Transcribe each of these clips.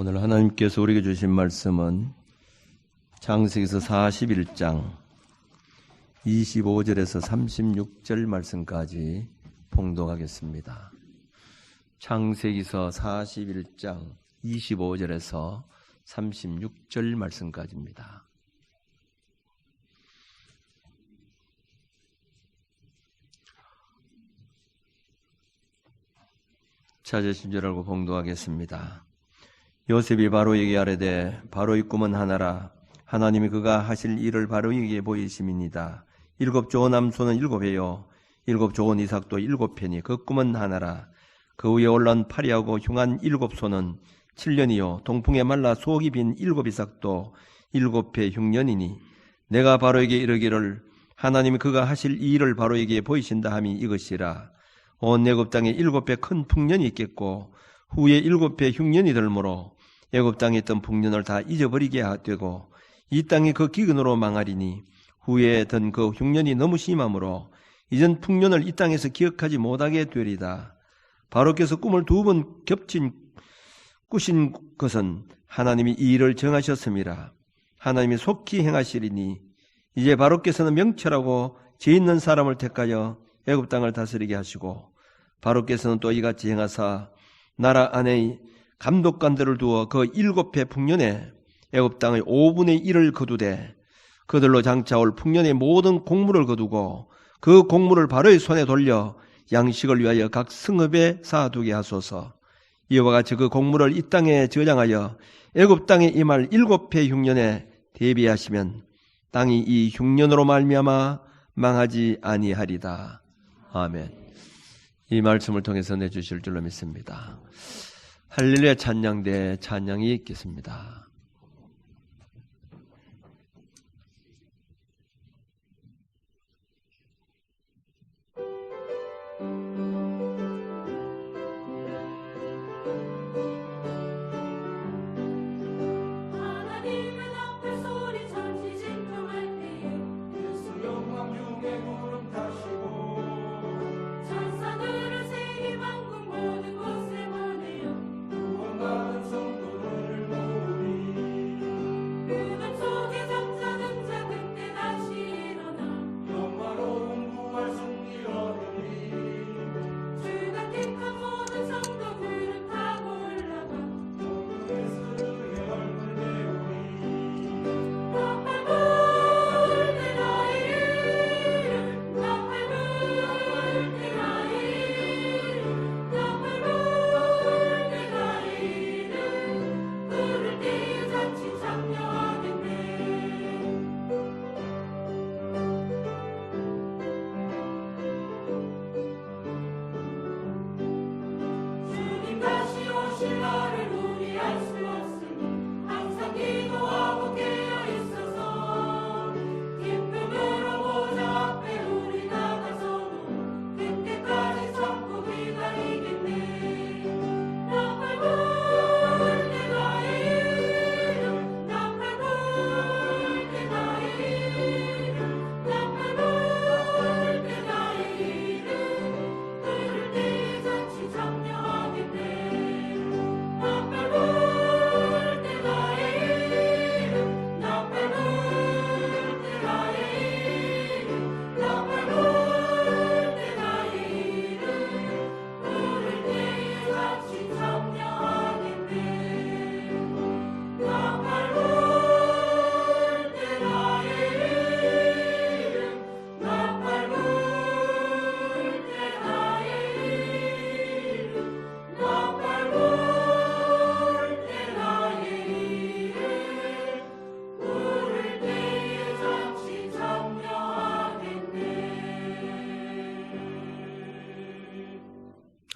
오늘 하나님께서 우리에게 주신 말씀은 창세기서 41장 25절에서 36절 말씀까지 봉독하겠습니다. 창세기서 41장 25절에서 36절 말씀까지입니다. 찾으신 줄 알고 봉독하겠습니다. 요셉이 바로에게 아뢰되 바로의 꿈은 하나라. 하나님이 그가 하실 일을 바로에게 보이심이니이다. 7 좋은 암소는 7회요 7 좋은 이삭도 7회니 그 꿈은 하나라. 그 위에 올라온 파리하고 흉한 7소는 7년이요 동풍에 말라 속이 빈 7 이삭도 7회 흉년이니 내가 바로에게 이르기를 하나님이 그가 하실 이 일을 바로에게 보이신다 함이 이것이라. 온 애굽 땅에 7회 큰 풍년이 있겠고 후에 7회 흉년이 들므로 애굽 땅에 있던 풍년을 다 잊어버리게 되고 이 땅이 그 기근으로 망하리니 후에 든 그 흉년이 너무 심함으로 이전 풍년을 이 땅에서 기억하지 못하게 되리다. 바로께서 꿈을 2번 겹친 꾸신 것은 하나님이 이 일을 정하셨음이라. 하나님이 속히 행하시리니 이제 바로께서는 명철하고 죄 있는 사람을 택하여 애굽 땅을 다스리게 하시고 바로께서는 또 이같이 행하사 나라 안에 감독관들을 두어 그 7회 풍년에 애굽 땅의 5분의 1을 거두되 그들로 장차올 풍년의 모든 곡물을 거두고 그 곡물을 바로의 손에 돌려 양식을 위하여 각 성읍에 쌓아두게 하소서. 이와 같이 그 곡물을 이 땅에 저장하여 애굽 땅에 임할 7회 흉년에 대비하시면 땅이 이 흉년으로 말미암아 망하지 아니하리다. 아멘. 이 말씀을 통해서 내주실 줄로 믿습니다. 할렐루야 찬양대 찬양이 있겠습니다.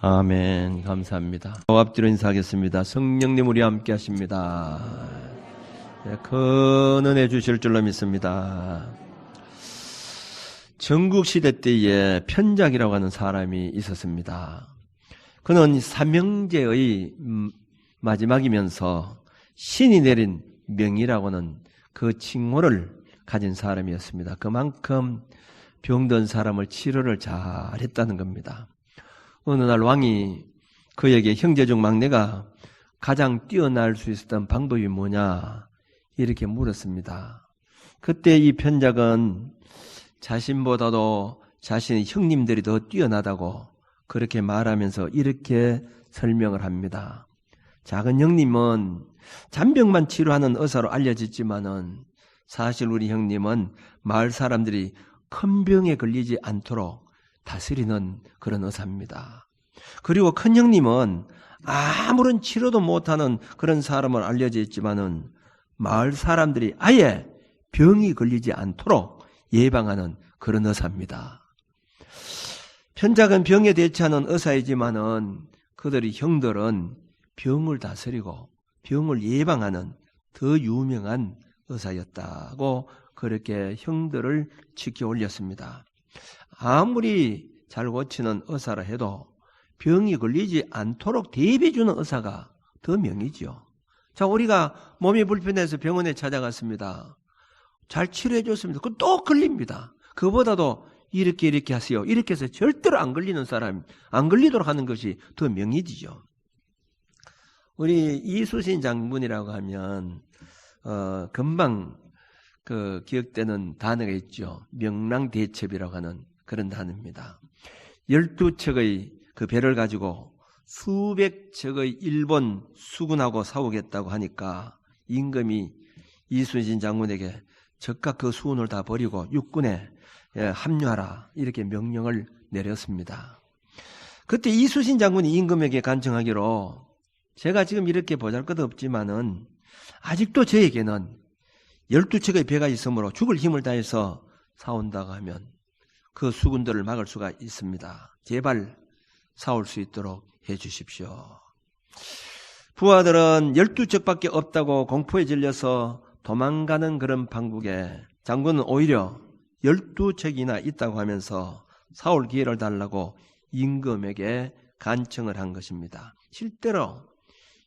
아멘. 감사합니다. 앞뒤로 인사하겠습니다. 성령님 우리 함께 하십니다. 큰 은혜 주실 줄로 믿습니다. 전국시대 때에 편작이라고 하는 사람이 있었습니다. 그는 삼형제의 마지막이면서 신이 내린 명이라고 하는 그 칭호를 가진 사람이었습니다. 그만큼 병든 사람을 치료를 잘했다는 겁니다. 어느 날 왕이 그에게 형제 중 막내가 가장 뛰어날 수 있었던 방법이 뭐냐 이렇게 물었습니다. 그때 이 편작은 자신보다도 자신의 형님들이 더 뛰어나다고 그렇게 말하면서 이렇게 설명을 합니다. 작은 형님은 잔병만 치료하는 의사로 알려졌지만은 사실 우리 형님은 마을 사람들이 큰 병에 걸리지 않도록 다스리는 그런 의사입니다. 그리고 큰 형님은 아무런 치료도 못하는 그런 사람으로 알려져 있지만은 마을 사람들이 아예 병이 걸리지 않도록 예방하는 그런 의사입니다. 편작은 병에 대처하는 의사이지만은 그들의 형들은 병을 다스리고 병을 예방하는 더 유명한 의사였다고 그렇게 형들을 지켜 올렸습니다. 아무리 잘 고치는 의사라 해도 병이 걸리지 않도록 대비해주는 의사가 더 명이죠. 자, 우리가 몸이 불편해서 병원에 찾아갔습니다. 잘 치료해줬습니다. 그럼 또 걸립니다. 그보다도 이렇게 하세요. 이렇게 해서 절대로 안 걸리는 사람, 안 걸리도록 하는 것이 더 명이지죠. 우리 이수신 장군이라고 하면 금방 기억되는 단어가 있죠. 명랑대첩이라고 하는 그런 단어입니다. 12척의 그 배를 가지고 수백 척의 일본 수군하고 싸우겠다고 하니까 임금이 이순신 장군에게 즉각 그 수군을 다 버리고 육군에 합류하라 이렇게 명령을 내렸습니다. 그때 이순신 장군이 임금에게 간청하기로 제가 지금 이렇게 보잘것없지만은 아직도 저에게는 12척의 배가 있으므로 죽을 힘을 다해서 싸운다고 하면 그 수군들을 막을 수가 있습니다. 제발 싸울 수 있도록 해 주십시오. 부하들은 12척밖에 없다고 공포에 질려서 도망가는 그런 판국에 장군은 오히려 12척이나 있다고 하면서 싸울 기회를 달라고 임금에게 간청을 한 것입니다. 실제로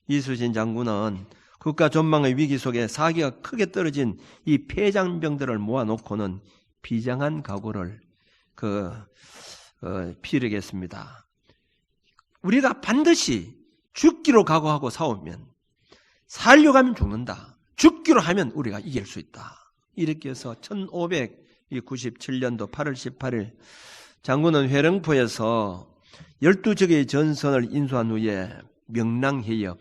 이수신 장군은 국가 전망의 위기 속에 사기가 크게 떨어진 이 폐장병들을 모아놓고는 비장한 각오를 피력했습니다. 우리가 반드시 죽기로 각오하고 싸우면 살려고 하면 죽는다. 죽기로 하면 우리가 이길 수 있다. 이렇게 해서 1597년도 8월 18일 장군은 회령포에서 12척의 전선을 인수한 후에 명랑해역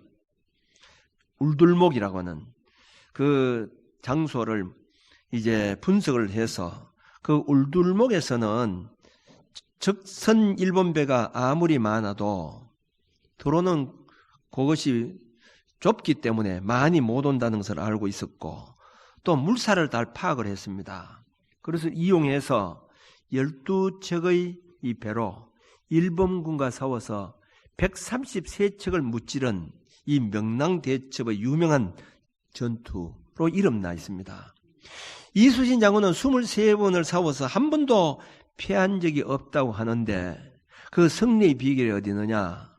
울들목이라고 하는 그 장소를 이제 분석을 해서 그 울들목에서는 적선 일본배가 아무리 많아도 도로는 그것이 좁기 때문에 많이 못 온다는 것을 알고 있었고 또 물살을 다 파악을 했습니다. 그래서 이용해서 12척의 이 배로 일본군과 싸워서 133척을 무찌른 이 명랑대첩의 유명한 전투로 이름나 있습니다. 이수신 장군은 23번을 싸워서 한 번도 패한 적이 없다고 하는데 그 승리의 비결이 어디 있느냐?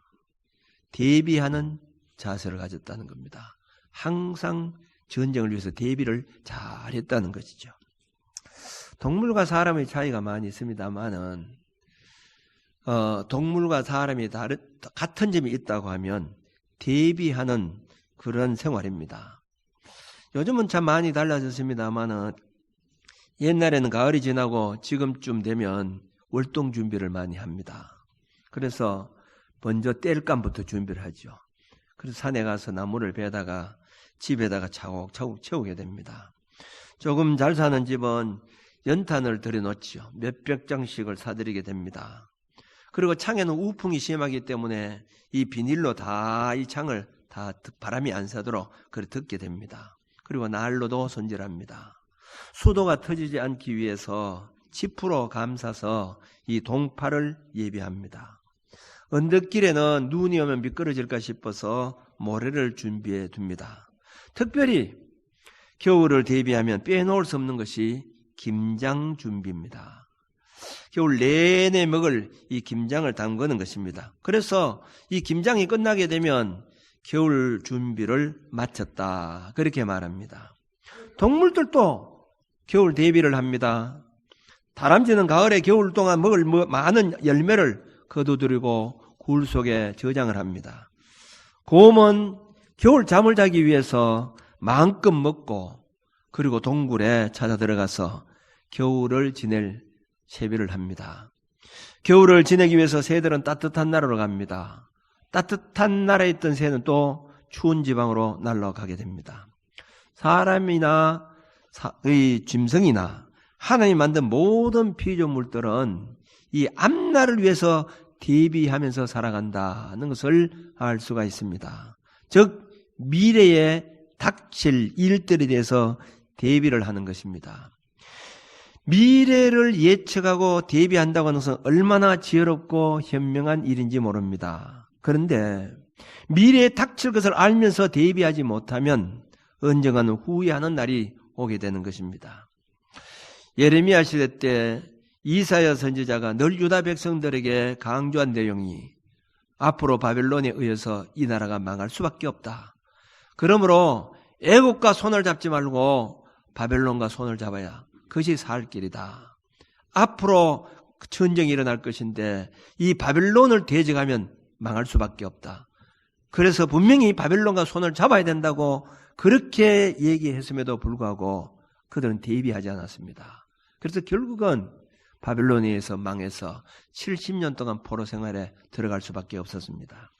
대비하는 자세를 가졌다는 겁니다. 항상 전쟁을 위해서 대비를 잘했다는 것이죠. 동물과 사람의 차이가 많이 있습니다만은 동물과 사람이 같은 점이 있다고 하면 대비하는 그런 생활입니다. 요즘은 참 많이 달라졌습니다만은 옛날에는 가을이 지나고 지금쯤 되면 월동 준비를 많이 합니다. 그래서 먼저 땔감부터 준비를 하죠. 그래서 산에 가서 나무를 베다가 집에다가 차곡차곡 채우게 됩니다. 조금 잘 사는 집은 연탄을 들여놓죠. 몇백 장씩을 사들이게 됩니다. 그리고 창에는 우풍이 심하기 때문에 이 비닐로 다 이 창을 다 바람이 안 새도록 그렇게 덮게 됩니다. 그리고 난로도 손질합니다. 수도가 터지지 않기 위해서 지프로 감싸서 이 동파를 예비합니다. 언덕길에는 눈이 오면 미끄러질까 싶어서 모래를 준비해 둡니다. 특별히 겨울을 대비하면 빼놓을 수 없는 것이 김장 준비입니다. 겨울 내내 먹을 이 김장을 담그는 것입니다. 그래서 이 김장이 끝나게 되면 겨울 준비를 마쳤다. 그렇게 말합니다. 동물들도 겨울 대비를 합니다. 다람쥐는 가을에 겨울 동안 먹을 많은 열매를 거두들이고 굴 속에 저장을 합니다. 곰은 겨울 잠을 자기 위해서 마음껏 먹고 그리고 동굴에 찾아 들어가서 겨울을 지낼 채비를 합니다. 겨울을 지내기 위해서 새들은 따뜻한 나라로 갑니다. 따뜻한 나라에 있던 새는 또 추운 지방으로 날아가게 됩니다. 사람이나 짐승이나 하나님 만든 모든 피조물들은 이 앞날을 위해서 대비하면서 살아간다는 것을 알 수가 있습니다. 즉 미래에 닥칠 일들에 대해서 대비를 하는 것입니다. 미래를 예측하고 대비한다고 하는 것은 얼마나 지혜롭고 현명한 일인지 모릅니다. 그런데 미래에 닥칠 것을 알면서 대비하지 못하면 언젠가는 후회하는 날이 오게 되는 것입니다. 예레미야 시대 때 이사야 선지자가 늘 유다 백성들에게 강조한 내용이 앞으로 바벨론에 의해서 이 나라가 망할 수밖에 없다. 그러므로 애국과 손을 잡지 말고 바벨론과 손을 잡아야 그것이 살 길이다. 앞으로 전쟁이 일어날 것인데 이 바벨론을 대적하면 망할 수밖에 없다. 그래서 분명히 바벨론과 손을 잡아야 된다고 그렇게 얘기했음에도 불구하고 그들은 대비하지 않았습니다. 그래서 결국은 바벨론에 의해서 망해서 70년 동안 포로 생활에 들어갈 수밖에 없었습니다.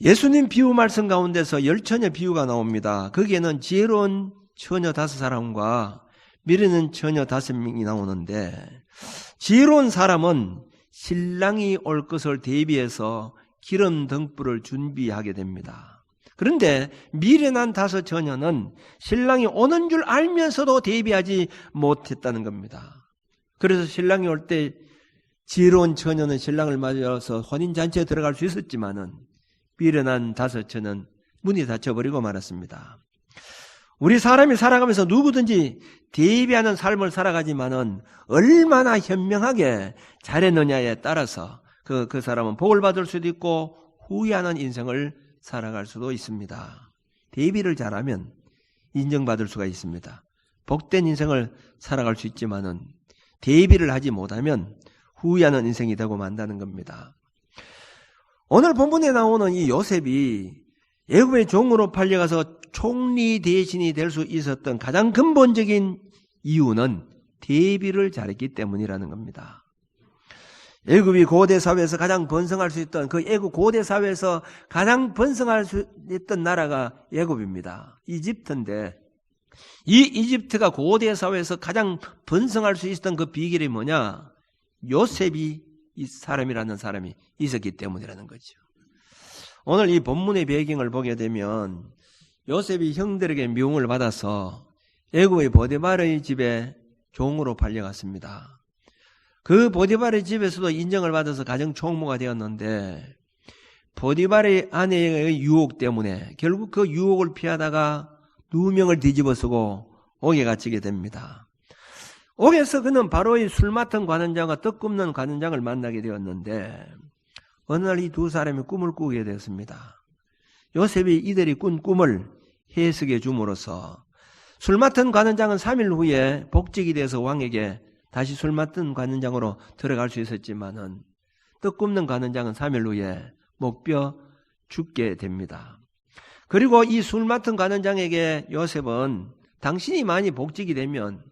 예수님 비유 말씀 가운데서 열처녀 비유가 나옵니다. 거기에는 지혜로운 처녀 5사람과 미르는 처녀 5명이 나오는데 지혜로운 사람은 신랑이 올 것을 대비해서 기름 등불을 준비하게 됩니다. 그런데 미련한 5 처녀는 신랑이 오는 줄 알면서도 대비하지 못했다는 겁니다. 그래서 신랑이 올 때 지혜로운 처녀는 신랑을 맞아서 혼인잔치에 들어갈 수 있었지만은 미련한 5 처녀는 문이 닫혀버리고 말았습니다. 우리 사람이 살아가면서 누구든지 대비하는 삶을 살아가지만은 얼마나 현명하게 잘했느냐에 따라서 그 사람은 복을 받을 수도 있고 후회하는 인생을 살아갈 수도 있습니다. 대비를 잘하면 인정받을 수가 있습니다. 복된 인생을 살아갈 수 있지만은 대비를 하지 못하면 후회하는 인생이 되고 만다는 겁니다. 오늘 본문에 나오는 이 요셉이 애굽의 종으로 팔려가서 총리 대신이 될 수 있었던 가장 근본적인 이유는 대비를 잘했기 때문이라는 겁니다. 애굽이 고대 사회에서 가장 번성할 수 있던 그 애굽 고대 사회에서 가장 번성할 수 있던 나라가 애굽입니다. 이집트인데 이 이집트가 고대 사회에서 가장 번성할 수 있었던 그 비결이 뭐냐? 요셉이 이 사람이라는 사람이 있었기 때문이라는 거죠. 오늘 이 본문의 배경을 보게 되면 요셉이 형들에게 미움을 받아서 애굽의 보디발의 집에 종으로 팔려갔습니다. 그 보디발의 집에서도 인정을 받아서 가정 총무가 되었는데 보디발의 아내의 유혹 때문에 결국 그 유혹을 피하다가 누명을 뒤집어쓰고 옥에 갇히게 됩니다. 옥에서 그는 바로의 술 맡은 관원장과 떡 굽는 관원장을 만나게 되었는데 어느 날 이 2 사람이 꿈을 꾸게 되었습니다. 요셉이 이들이 꾼 꿈을 해석해 줌으로써 술 맡은 관원장은 3일 후에 복직이 돼서 왕에게 다시 술 맡은 관원장으로 들어갈 수 있었지만은 떡 굽는 관원장은 3일 후에 목벼 죽게 됩니다. 그리고 이 술 맡은 관원장에게 요셉은 당신이 많이 복직이 되면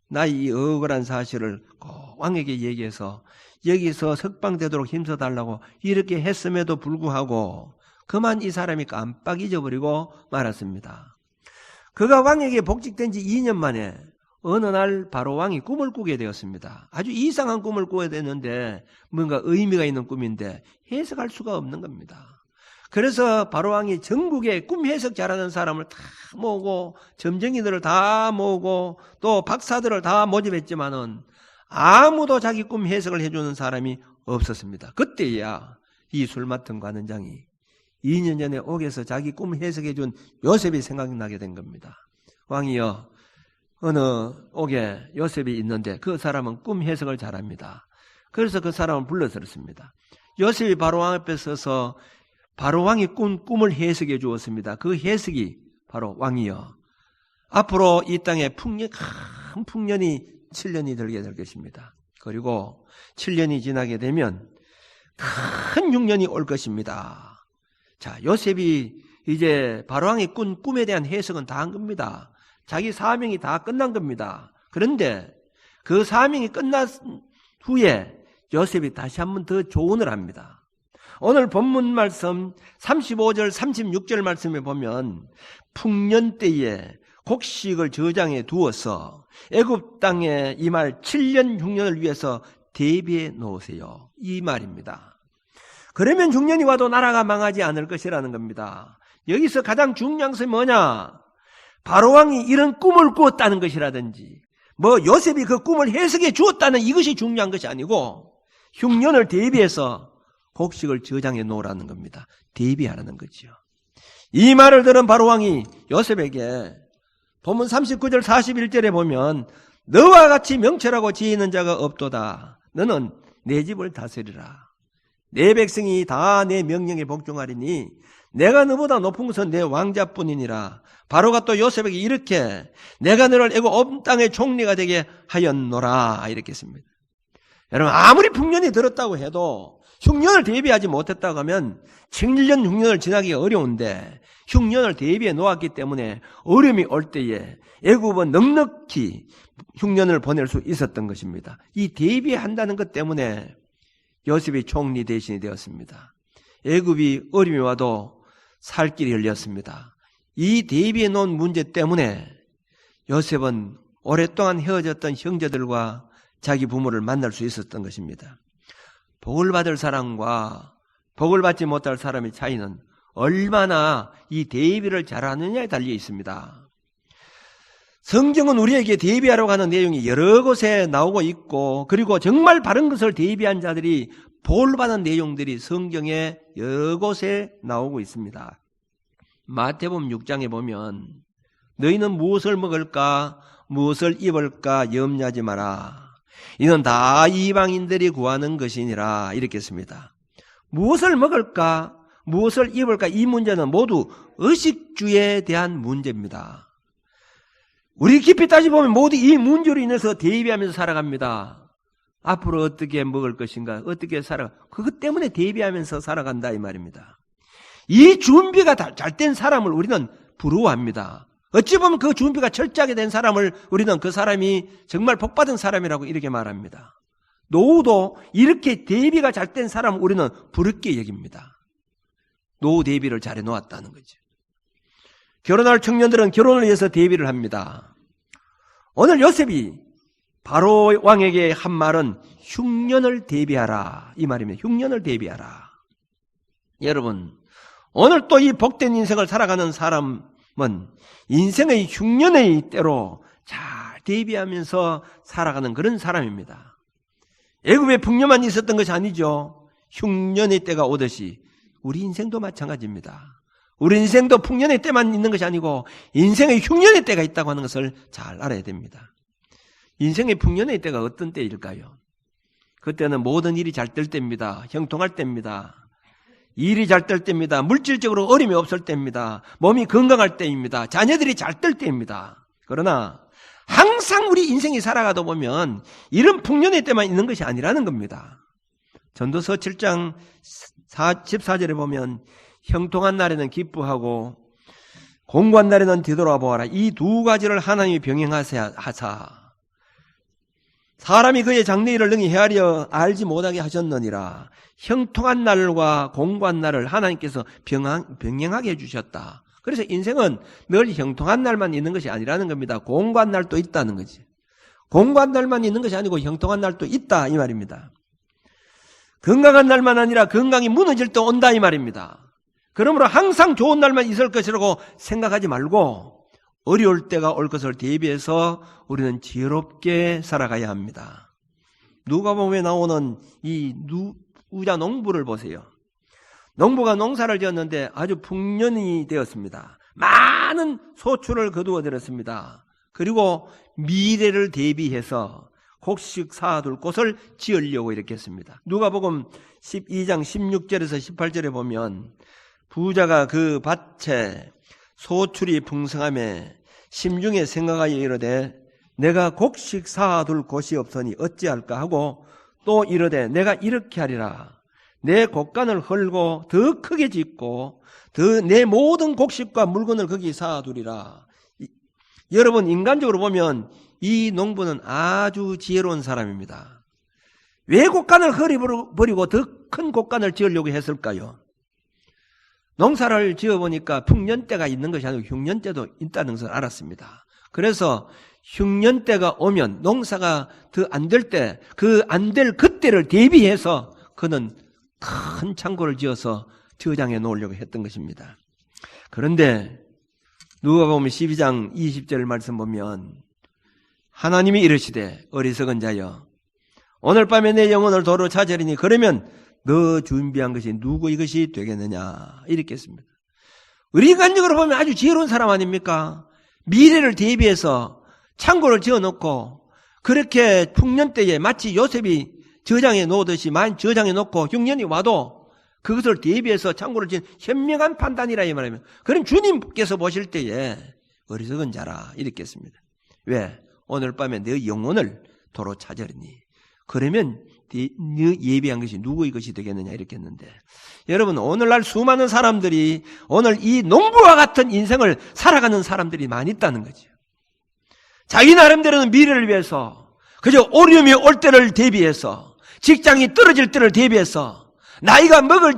나 이 억울한 사실을 꼭 왕에게 얘기해서 여기서 석방되도록 힘써달라고 이렇게 했음에도 불구하고 그만 이 사람이 깜빡 잊어버리고 말았습니다. 그가 왕에게 복직된 지 2년 만에 어느 날 바로 왕이 꿈을 꾸게 되었습니다. 아주 이상한 꿈을 꾸게 됐는데 뭔가 의미가 있는 꿈인데 해석할 수가 없는 겁니다. 그래서 바로 왕이 전국에 꿈 해석 잘하는 사람을 다 모으고 점쟁이들을 다 모으고 또 박사들을 다 모집했지만은 아무도 자기 꿈 해석을 해주는 사람이 없었습니다. 그때야 이 술 맡은 관원장이 2년 전에 옥에서 자기 꿈 해석해준 요셉이 생각나게 된 겁니다. 왕이여, 어느 옥에 요셉이 있는데 그 사람은 꿈 해석을 잘합니다. 그래서 그 사람을 불러들었습니다. 요셉이 바로 왕 앞에 서서 바로 왕이 꾼 꿈을 해석해 주었습니다. 그 해석이 바로 왕이여, 앞으로 이 땅에 큰 풍년이 7년이 들게 될 것입니다. 그리고 7년이 지나게 되면 큰 6년이 올 것입니다. 자, 요셉이 이제 바로왕이 꾼 꿈에 대한 해석은 다 한 겁니다. 자기 사명이 다 끝난 겁니다. 그런데 그 사명이 끝난 후에 요셉이 다시 한번 더 조언을 합니다. 오늘 본문 말씀 35절 36절 말씀에 보면 풍년 때에 곡식을 저장해 두어서 애굽 땅에 임할 7년 흉년을 위해서 대비해 놓으세요. 이 말입니다. 그러면 흉년이 와도 나라가 망하지 않을 것이라는 겁니다. 여기서 가장 중요한 것이 뭐냐? 바로왕이 이런 꿈을 꾸었다는 것이라든지 요셉이 그 꿈을 해석해 주었다는 이것이 중요한 것이 아니고 흉년을 대비해서 곡식을 저장해 놓으라는 겁니다. 대비하라는 거죠. 이 말을 들은 바로왕이 요셉에게 본문 39절 41절에 보면 너와 같이 명철하고 지혜 있는 자가 없도다. 너는 내 집을 다스리라. 내 백성이 다 내 명령에 복종하리니 내가 너보다 높은 것은 내 왕자뿐이니라. 바로가 또 요셉에게 이렇게 내가 너를 애굽 온 땅의 총리가 되게 하였노라 이렇게 했습니다. 여러분 아무리 풍년이 들었다고 해도 흉년을 대비하지 못했다고 하면 7년 흉년을 지나기가 어려운데 흉년을 대비해 놓았기 때문에 어려움이 올 때에 애굽은 넉넉히 흉년을 보낼 수 있었던 것입니다. 이 대비한다는 것 때문에 요셉이 총리 대신이 되었습니다. 애굽이 어려움이 와도 살 길이 열렸습니다. 이 대비해 놓은 문제 때문에 요셉은 오랫동안 헤어졌던 형제들과 자기 부모를 만날 수 있었던 것입니다. 복을 받을 사람과 복을 받지 못할 사람의 차이는 얼마나 이 대비를 잘하느냐에 달려 있습니다. 성경은 우리에게 대비하라고 하는 내용이 여러 곳에 나오고 있고 그리고 정말 바른 것을 대비한 자들이 복을 받은 내용들이 성경에 여러 곳에 나오고 있습니다. 마태복음 6장에 보면 너희는 무엇을 먹을까 무엇을 입을까 염려하지 마라. 이는 다 이방인들이 구하는 것이니라 이렇게 했습니다. 무엇을 먹을까 무엇을 입을까 이 문제는 모두 의식주에 대한 문제입니다. 우리 깊이 따져보면 모두 이 문제로 인해서 대비하면서 살아갑니다. 앞으로 어떻게 먹을 것인가 어떻게 그것 때문에 대비하면서 살아간다 이 말입니다. 이 준비가 잘 된 사람을 우리는 부러워합니다. 어찌 보면 그 준비가 철저하게 된 사람을 우리는 그 사람이 정말 복받은 사람이라고 이렇게 말합니다. 노후도 이렇게 대비가 잘 된 사람을 우리는 부럽게 여깁니다. 노후 대비를 잘 해놓았다는 거죠. 결혼할 청년들은 결혼을 위해서 대비를 합니다. 오늘 요셉이 바로 왕에게 한 말은 흉년을 대비하라 이 말입니다. 흉년을 대비하라. 여러분 오늘 또 이 복된 인생을 살아가는 사람은 인생의 흉년의 때로 잘 대비하면서 살아가는 그런 사람입니다. 애굽에 풍년만 있었던 것이 아니죠. 흉년의 때가 오듯이 우리 인생도 마찬가지입니다. 우리 인생도 풍년의 때만 있는 것이 아니고 인생의 흉년의 때가 있다고 하는 것을 잘 알아야 됩니다. 인생의 풍년의 때가 어떤 때일까요? 그때는 모든 일이 잘 될 때입니다. 형통할 때입니다. 일이 잘 될 때입니다. 물질적으로 어려움이 없을 때입니다. 몸이 건강할 때입니다. 자녀들이 잘 될 때입니다. 그러나 항상 우리 인생이 살아가다 보면 이런 풍년의 때만 있는 것이 아니라는 겁니다. 전도서 7장 14절에 보면 형통한 날에는 기뻐하고 공고한 날에는 뒤돌아보아라. 이 두 가지를 하나님이 병행하사 사람이 그의 장래일을 능히 헤아려 알지 못하게 하셨느니라. 형통한 날과 공고한 날을 하나님께서 병행하게 해주셨다. 그래서 인생은 늘 형통한 날만 있는 것이 아니라는 겁니다. 공고한 날도 있다는 거지. 공고한 날만 있는 것이 아니고 형통한 날도 있다 이 말입니다. 건강한 날만 아니라 건강이 무너질 때 온다 이 말입니다. 그러므로 항상 좋은 날만 있을 것이라고 생각하지 말고 어려울 때가 올 것을 대비해서 우리는 지혜롭게 살아가야 합니다. 누가복음에 나오는 이 우자 농부를 보세요. 농부가 농사를 지었는데 아주 풍년이 되었습니다. 많은 소출을 거두어들였습니다. 그리고 미래를 대비해서 곡식 쌓아둘 곳을 지으려고 이렇게 했습니다. 누가복음 12장 16절에서 18절에 보면 부자가 그 밭에 소출이 풍성함에 심중에 생각하여 이르되 내가 곡식 쌓아둘 곳이 없으니 어찌할까 하고 또 이르되 내가 이렇게 하리라. 내 곡간을 헐고 더 크게 짓고 더 내 모든 곡식과 물건을 거기 쌓아두리라. 여러분, 인간적으로 보면 이 농부는 아주 지혜로운 사람입니다. 왜 곡간을 버리고 더 큰 곡간을 지으려고 했을까요? 농사를 지어보니까 풍년때가 있는 것이 아니고 흉년때도 있다는 것을 알았습니다. 그래서 흉년때가 오면 농사가 더 안 될 때, 그 안 될 그때를 대비해서 그는 큰 창고를 지어서 저장해 놓으려고 했던 것입니다. 그런데 누가복음 12장 20절 말씀 보면 하나님이 이르시되 어리석은 자여 오늘 밤에 내 영혼을 도로 찾으리니 그러면 너 준비한 것이 누구 이것이 되겠느냐 이렇게 했습니다. 우리 인간적으로 보면 아주 지혜로운 사람 아닙니까? 미래를 대비해서 창고를 지어놓고 그렇게 풍년 때에 마치 요셉이 저장해 놓듯이 만 저장해 놓고 흉년이 와도 그것을 대비해서 창고를 지은 현명한 판단이라 이 말입니다. 그럼 주님께서 보실 때에 어리석은 자라 이렇게 했습니다. 왜? 오늘 밤에 내 영혼을 도로 찾으리니 그러면 네 예비한 것이 누구의 것이 되겠느냐 이렇게 했는데 여러분 오늘날 수많은 사람들이 오늘 이 농부와 같은 인생을 살아가는 사람들이 많이 있다는 거죠. 자기 나름대로는 미래를 위해서 그저 어려움이 올 때를 대비해서 직장이 떨어질 때를 대비해서 나이가 먹을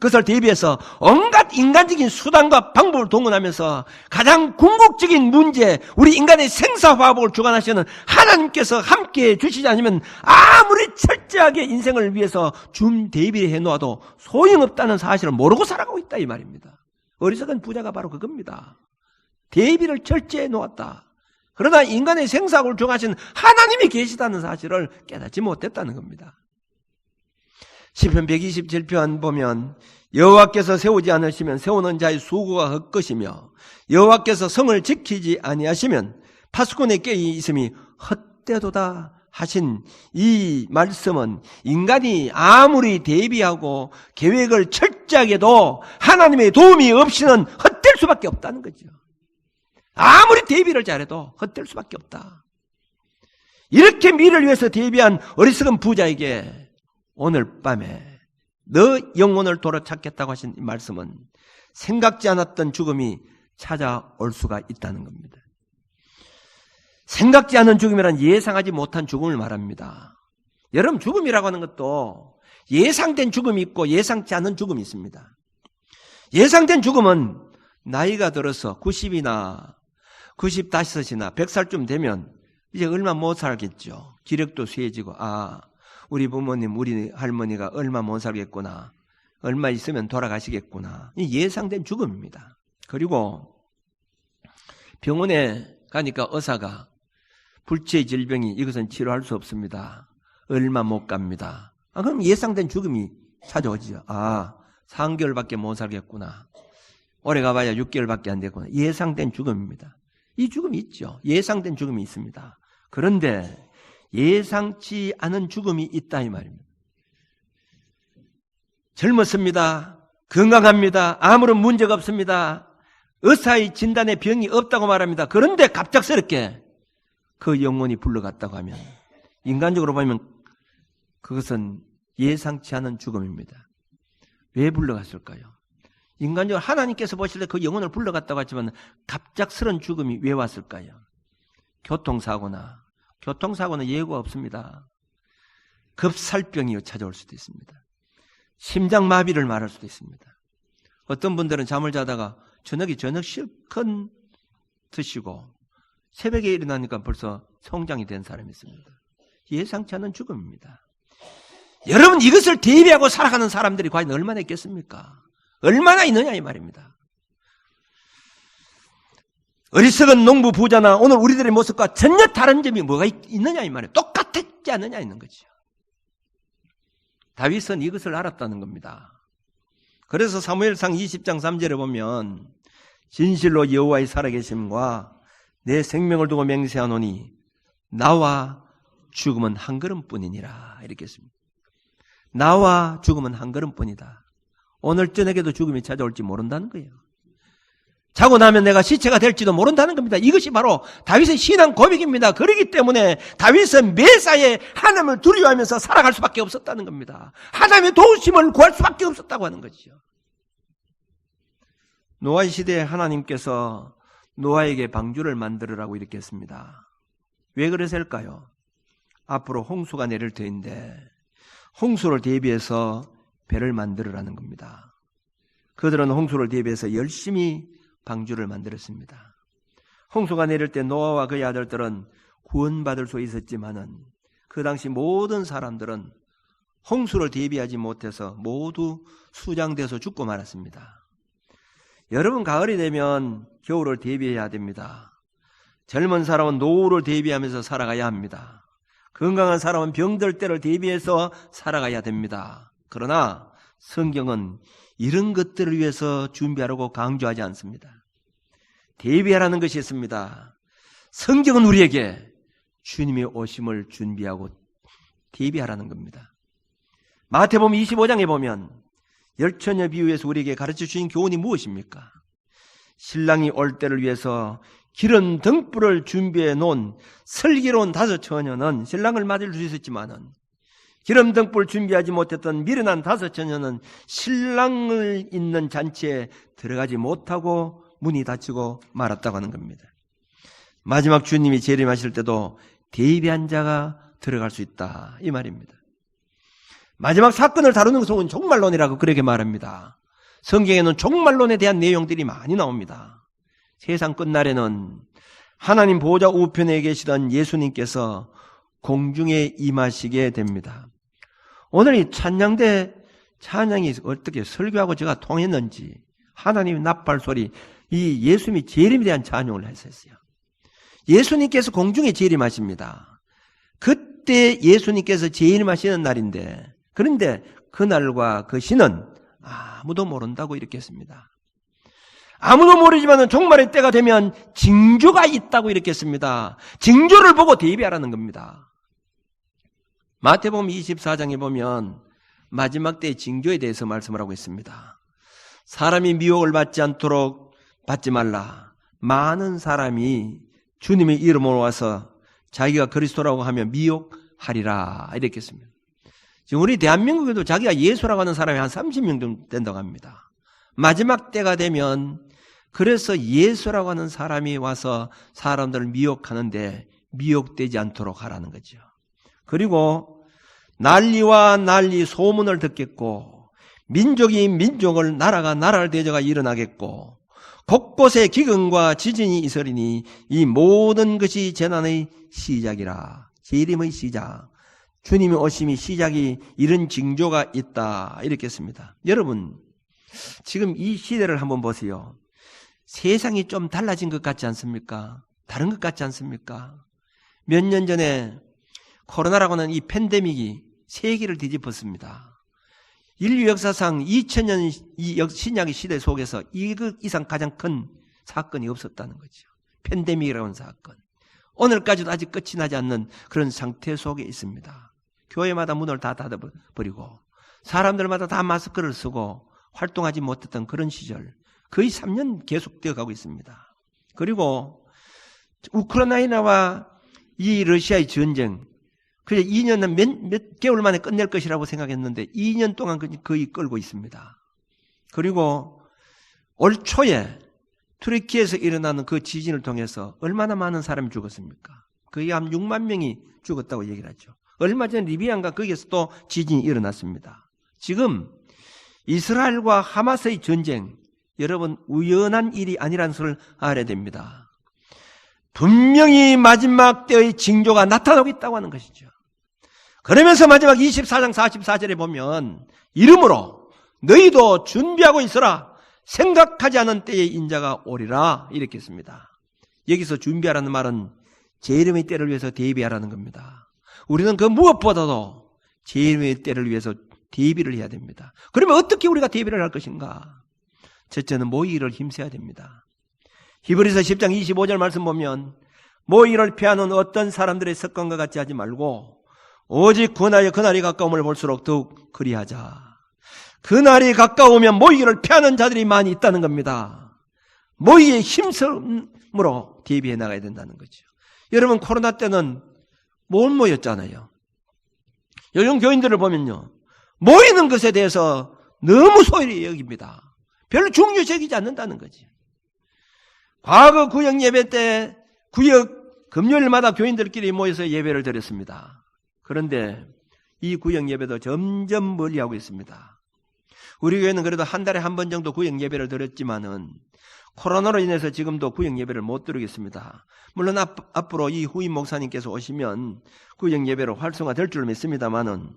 것을 대비해서 온갖 인간적인 수단과 방법을 동원하면서 가장 궁극적인 문제, 우리 인간의 생사화복을 주관하시는 하나님께서 함께해 주시지 않으면 아무리 철저하게 인생을 위해서 대비해 놓아도 소용없다는 사실을 모르고 살아가고 있다 이 말입니다. 어리석은 부자가 바로 그겁니다. 대비를 철저히 해 놓았다. 그러나 인간의 생사화복을 주관하시는 하나님이 계시다는 사실을 깨닫지 못했다는 겁니다. 시편 127편 보면 여호와께서 세우지 않으시면 세우는 자의 수고가 헛것이며 여호와께서 성을 지키지 아니하시면 파수꾼의 꾀이 있음이 헛되도다 하신 이 말씀은 인간이 아무리 대비하고 계획을 철저하게 해도 하나님의 도움이 없이는 헛될 수밖에 없다는 거죠. 아무리 대비를 잘해도 헛될 수밖에 없다. 이렇게 미래를 위해서 대비한 어리석은 부자에게 오늘 밤에 너 영혼을 도로 찾겠다고 하신 이 말씀은 생각지 않았던 죽음이 찾아올 수가 있다는 겁니다. 생각지 않은 죽음이란 예상하지 못한 죽음을 말합니다. 여러분 죽음이라고 하는 것도 예상된 죽음이 있고 예상치 않은 죽음이 있습니다. 예상된 죽음은 나이가 들어서 90이나 95이나 100살쯤 되면 이제 얼마 못 살겠죠. 기력도 쇠해지고 우리 부모님, 우리 할머니가 얼마 못 살겠구나. 얼마 있으면 돌아가시겠구나. 이 예상된 죽음입니다. 그리고 병원에 가니까 의사가 불치의 질병이 이것은 치료할 수 없습니다. 얼마 못 갑니다. 그럼 예상된 죽음이 찾아오죠. 3개월밖에 못 살겠구나. 오래 가봐야 6개월밖에 안 되겠구나. 예상된 죽음입니다. 이 죽음이 있죠. 예상된 죽음이 있습니다. 그런데 예상치 않은 죽음이 있다 이 말입니다. 젊었습니다. 건강합니다. 아무런 문제가 없습니다. 의사의 진단에 병이 없다고 말합니다. 그런데 갑작스럽게 그 영혼이 불러갔다고 하면 인간적으로 보면 그것은 예상치 않은 죽음입니다. 왜 불러갔을까요? 인간적으로 하나님께서 보실 때 그 영혼을 불러갔다고 하지만 갑작스러운 죽음이 왜 왔을까요? 교통사고는 예고가 없습니다. 급살병이 찾아올 수도 있습니다. 심장마비를 말할 수도 있습니다. 어떤 분들은 잠을 자다가 저녁 실컷 드시고 새벽에 일어나니까 벌써 성장이 된 사람이 있습니다. 예상치 않은 죽음입니다. 여러분 이것을 대비하고 살아가는 사람들이 과연 얼마나 있겠습니까? 얼마나 있느냐 이 말입니다. 어리석은 농부 부자나 오늘 우리들의 모습과 전혀 다른 점이 뭐가 있느냐 이 말이에요. 똑같지 않느냐 있는 거죠. 다윗은 이것을 알았다는 겁니다. 그래서 사무엘상 20장 3절에 보면 진실로 여호와의 살아계심과 내 생명을 두고 맹세하노니 나와 죽음은 한 걸음뿐이니라 이렇게 했습니다. 나와 죽음은 한 걸음뿐이다. 오늘 저녁에도 죽음이 찾아올지 모른다는 거예요. 자고 나면 내가 시체가 될지도 모른다는 겁니다. 이것이 바로 다윗의 신앙 고백입니다. 그렇기 때문에 다윗은 매사에 하나님을 두려워하면서 살아갈 수밖에 없었다는 겁니다. 하나님의 도우심을 구할 수밖에 없었다고 하는 거죠. 노아 시대에 하나님께서 노아에게 방주를 만들으라고 이렇게 했습니다. 왜 그랬을까요? 앞으로 홍수가 내릴 터인데 홍수를 대비해서 배를 만들으라는 겁니다. 그들은 홍수를 대비해서 열심히 방주를 만들었습니다. 홍수가 내릴 때 노아와 그의 아들들은 구원받을 수 있었지만은 그 당시 모든 사람들은 홍수를 대비하지 못해서 모두 수장돼서 죽고 말았습니다. 여러분, 가을이 되면 겨울을 대비해야 됩니다. 젊은 사람은 노후를 대비하면서 살아가야 합니다. 건강한 사람은 병들 때를 대비해서 살아가야 됩니다. 그러나 성경은 이런 것들을 위해서 준비하라고 강조하지 않습니다. 대비하라는 것이 있습니다. 성경은 우리에게 주님의 오심을 준비하고 대비하라는 겁니다. 마태복음 25장에 보면 열처녀 비유에서 우리에게 가르쳐 주신 교훈이 무엇입니까? 신랑이 올 때를 위해서 기름 등불을 준비해 놓은 슬기로운 5 처녀는 신랑을 맞을 수 있었지만은 기름 등불 준비하지 못했던 미련한 5 처녀는 신랑을 있는 잔치에 들어가지 못하고 문이 닫히고 말았다고 하는 겁니다. 마지막 주님이 재림하실 때도 대비한 자가 들어갈 수 있다, 이 말입니다. 마지막 사건을 다루는 것은 종말론이라고 그렇게 말합니다. 성경에는 종말론에 대한 내용들이 많이 나옵니다. 세상 끝날에는 하나님 보좌 우편에 계시던 예수님께서 공중에 임하시게 됩니다. 오늘 이 찬양대 찬양이 어떻게 설교하고 제가 통했는지, 하나님의 나팔 소리, 이 예수님이 재림에 대한 찬양을 했었어요. 예수님께서 공중에 재림하십니다. 그때 예수님께서 재림하시는 날인데, 그런데 그날과 그 시는 아무도 모른다고 이렇게 했습니다. 아무도 모르지만 종말의 때가 되면 징조가 있다고 이렇게 했습니다. 징조를 보고 대비하라는 겁니다. 마태복음 24장에 보면 마지막 때의 징조에 대해서 말씀을 하고 있습니다. 사람이 미혹을 받지 말라. 많은 사람이 주님의 이름으로 와서 자기가 그리스도라고 하며 미혹하리라, 이렇게 했습니다. 지금 우리 대한민국에도 자기가 예수라고 하는 사람이 한 30명 정도 된다고 합니다. 마지막 때가 되면 그래서 예수라고 하는 사람이 와서 사람들을 미혹하는데 미혹되지 않도록 하라는 거죠. 그리고 난리와 난리 소문을 듣겠고 민족이 민족을, 나라가 나라를 대적하여 일어나겠고 곳곳에 기근과 지진이 있으리니 이 모든 것이 재난의 시작이라. 재림의 시작, 주님의 오심이 시작이, 이런 징조가 있다, 이렇게 했습니다. 여러분, 지금 이 시대를 한번 보세요. 세상이 좀 달라진 것 같지 않습니까? 다른 것 같지 않습니까? 몇 년 전에 코로나라고 하는 이 팬데믹이 세계를 뒤집었습니다. 인류 역사상 2000년 이 신약의 시대 속에서 이것 이상 가장 큰 사건이 없었다는 거죠. 팬데믹이라고 하는 사건. 오늘까지도 아직 끝이 나지 않는 그런 상태 속에 있습니다. 교회마다 문을 다 닫아버리고 사람들마다 다 마스크를 쓰고 활동하지 못했던 그런 시절, 거의 3년 계속되어 가고 있습니다. 그리고 우크라이나와 이 러시아의 전쟁, 그래 2년은 몇 개월 만에 끝낼 것이라고 생각했는데 2년 동안 거의 끌고 있습니다. 그리고 올 초에 투르키에서 일어나는 그 지진을 통해서 얼마나 많은 사람이 죽었습니까? 거의 한 6만 명이 죽었다고 얘기를 하죠. 얼마 전 리비안가 거기에서 또 지진이 일어났습니다. 지금 이스라엘과 하마스의 전쟁, 여러분 우연한 일이 아니라는 것을 알아야 됩니다. 분명히 마지막 때의 징조가 나타나고 있다고 하는 것이죠. 그러면서 마지막 24장 44절에 보면 이름으로 너희도 준비하고 있어라. 생각하지 않은 때의 인자가 오리라, 이렇게 했습니다. 여기서 준비하라는 말은 재림의 때를 위해서 대비하라는 겁니다. 우리는 그 무엇보다도 재림의 때를 위해서 대비를 해야 됩니다. 그러면 어떻게 우리가 대비를 할 것인가? 첫째는 모이기를 힘써야 됩니다. 히브리서 10장 25절 말씀 보면 모이기를 피하는 어떤 사람들의 습관과 같이 하지 말고 오직 구하여 그날이 가까움을 볼수록 더욱 그리하자. 그날이 가까우면 모이기를 피하는 자들이 많이 있다는 겁니다. 모의의 힘쓰므로 대비해 나가야 된다는 거죠. 여러분, 코로나 때는 못 모였잖아요. 요즘 교인들을 보면요, 모이는 것에 대해서 너무 소홀히 여깁니다. 별로 중요시 여기지 않는다는 거지. 과거 구역 예배 때 구역 금요일마다 교인들끼리 모여서 예배를 드렸습니다. 그런데 이 구역 예배도 점점 멀리하고 있습니다. 우리 교회는 그래도 한 달에 한 번 정도 구역 예배를 드렸지만은 코로나로 인해서 지금도 구역 예배를 못 드리겠습니다. 물론 앞으로 이 후임 목사님께서 오시면 구역 예배로 활성화될 줄 믿습니다만은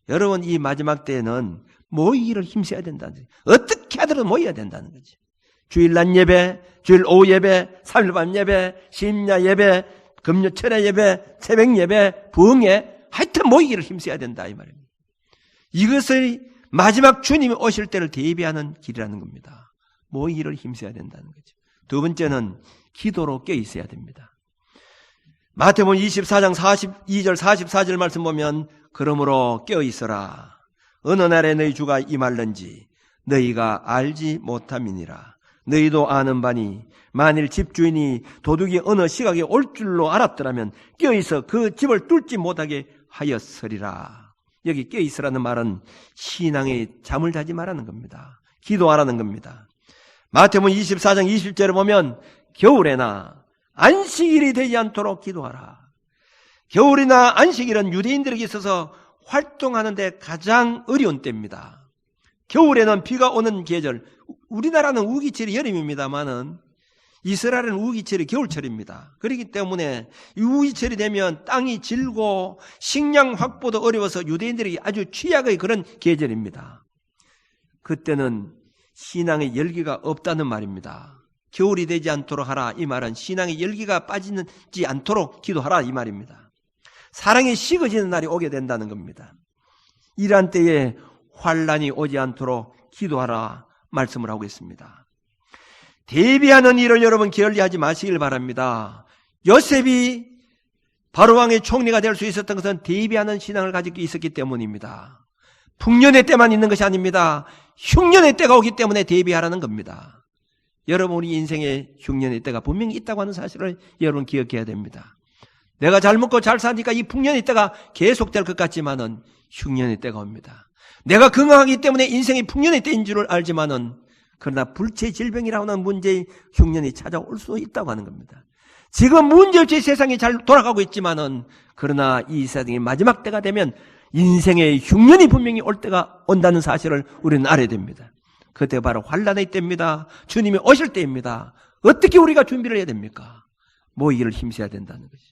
여러분, 이 마지막 때에는 모이기를 힘써야 된다는 거죠. 어떻게 하더라도 모여야 된다는 거죠. 주일 낮 예배, 주일 오후 예배, 3일 밤 예배, 심야 예배, 금요 철야 예배, 새벽 예배, 부흥회, 하여튼 모이기를 힘써야 된다 이 말입니다. 이것을 마지막 주님이 오실 때를 대비하는 길이라는 겁니다. 모이기를 힘써야 된다는 거죠. 두 번째는 기도로 껴 있어야 됩니다. 마태복음 24장 42절 44절 말씀 보면 그러므로 껴 있어라. 어느 날에 너희 주가 임할는지 너희가 알지 못함이니라. 너희도 아는 바니 만일 집주인이 도둑이 어느 시각에 올 줄로 알았더라면 껴 있어 그 집을 뚫지 못하게 하였으리라. 여기 껴 있으라는 말은 신앙의 잠을 자지 말라는 겁니다. 기도하라는 겁니다. 마태복음 24장 20절에 보면 겨울에나 안식일이 되지 않도록 기도하라. 겨울이나 안식일은 유대인들에게 있어서 활동하는 데 가장 어려운 때입니다. 겨울에는 비가 오는 계절, 우리나라는 우기철이 여름입니다만은 이스라엘은 우기철이 겨울철입니다. 그렇기 때문에 이 우기철이 되면 땅이 질고 식량 확보도 어려워서 유대인들에게 아주 취약의 그런 계절입니다. 그때는 신앙의 열기가 없다는 말입니다. 겨울이 되지 않도록 하라 이 말은 신앙의 열기가 빠지지 않도록 기도하라 이 말입니다. 사랑이 식어지는 날이 오게 된다는 겁니다. 이러한 때에 환란이 오지 않도록 기도하라 말씀을 하고 있습니다. 대비하는 일을 여러분 게을리하지 마시길 바랍니다. 요셉이 바로왕의 총리가 될 수 있었던 것은 대비하는 신앙을 가지고 있었기 때문입니다. 풍년의 때만 있는 것이 아닙니다. 흉년의 때가 오기 때문에 대비하라는 겁니다. 여러분, 우리 인생에 흉년의 때가 분명히 있다고 하는 사실을 여러분 기억해야 됩니다. 내가 잘 먹고 잘 사니까 이 풍년의 때가 계속될 것 같지만은 흉년의 때가 옵니다. 내가 건강하기 때문에 인생이 풍년의 때인 줄을 알지만은 그러나 불체 질병이라고 하는 문제의 흉년이 찾아올 수 있다고 하는 겁니다. 지금 문제없이 세상이 잘 돌아가고 있지만은 그러나 이 세상의 마지막 때가 되면 인생의 흉년이 분명히 올 때가 온다는 사실을 우리는 알아야 됩니다. 그때 바로 환란의 때입니다. 주님이 오실 때입니다. 어떻게 우리가 준비를 해야 됩니까? 모이기를 힘써야 된다는 거죠.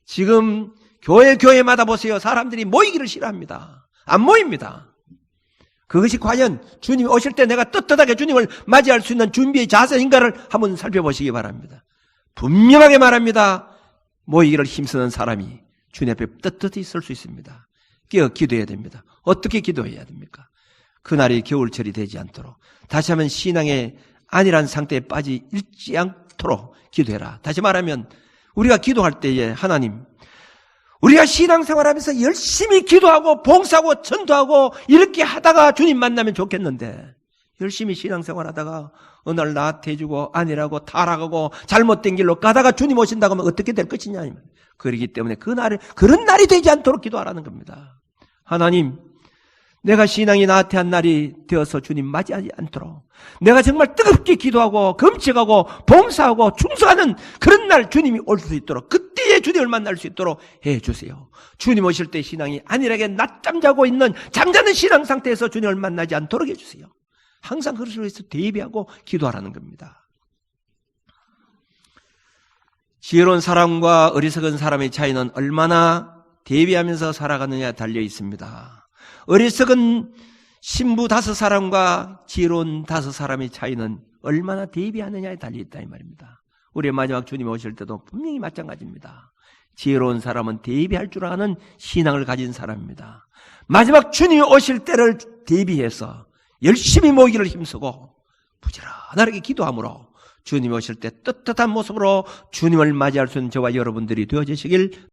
지금 교회마다 보세요. 사람들이 모이기를 싫어합니다. 안 모입니다. 그것이 과연 주님이 오실 때 내가 떳떳하게 주님을 맞이할 수 있는 준비의 자세인가를 한번 살펴보시기 바랍니다. 분명하게 말합니다. 모이기를 힘쓰는 사람이 주님 앞에 떳떳히 설 수 있습니다. 깨어 기도해야 됩니다. 어떻게 기도해야 됩니까? 그날이 겨울철이 되지 않도록, 다시 하면 신앙의 안일한 상태에 빠지지 않도록 기도해라. 다시 말하면 우리가 기도할 때에 하나님, 우리가 신앙생활하면서 열심히 기도하고 봉사하고 전도하고 이렇게 하다가 주님 만나면 좋겠는데 열심히 신앙생활하다가 어느 날 나태해지고 안일하고 타락하고 잘못된 길로 가다가 주님 오신다고 하면 어떻게 될 것이냐. 그렇기 때문에 그런 날이 되지 않도록 기도하라는 겁니다. 하나님, 내가 신앙이 나태한 날이 되어서 주님 맞이하지 않도록 내가 정말 뜨겁게 기도하고 금식하고 봉사하고 충성하는 그런 날 주님이 올 수 있도록, 그때에 주님을 만날 수 있도록 해주세요. 주님 오실 때 신앙이 안일하게 낮잠 자고 있는 잠자는 신앙 상태에서 주님을 만나지 않도록 해주세요. 항상 그것을 위해서 대비하고 기도하라는 겁니다. 지혜로운 사람과 어리석은 사람의 차이는 얼마나 대비하면서 살아가느냐에 달려 있습니다. 어리석은 신부 5사람과 지혜로운 5사람의 차이는 얼마나 대비하느냐에 달려있다 이 말입니다. 우리의 마지막 주님이 오실 때도 분명히 마찬가지입니다. 지혜로운 사람은 대비할 줄 아는 신앙을 가진 사람입니다. 마지막 주님이 오실 때를 대비해서 열심히 모이기를 힘쓰고 부지런하게 기도함으로 주님이 오실 때 떳떳한 모습으로 주님을 맞이할 수 있는 저와 여러분들이 되어지시길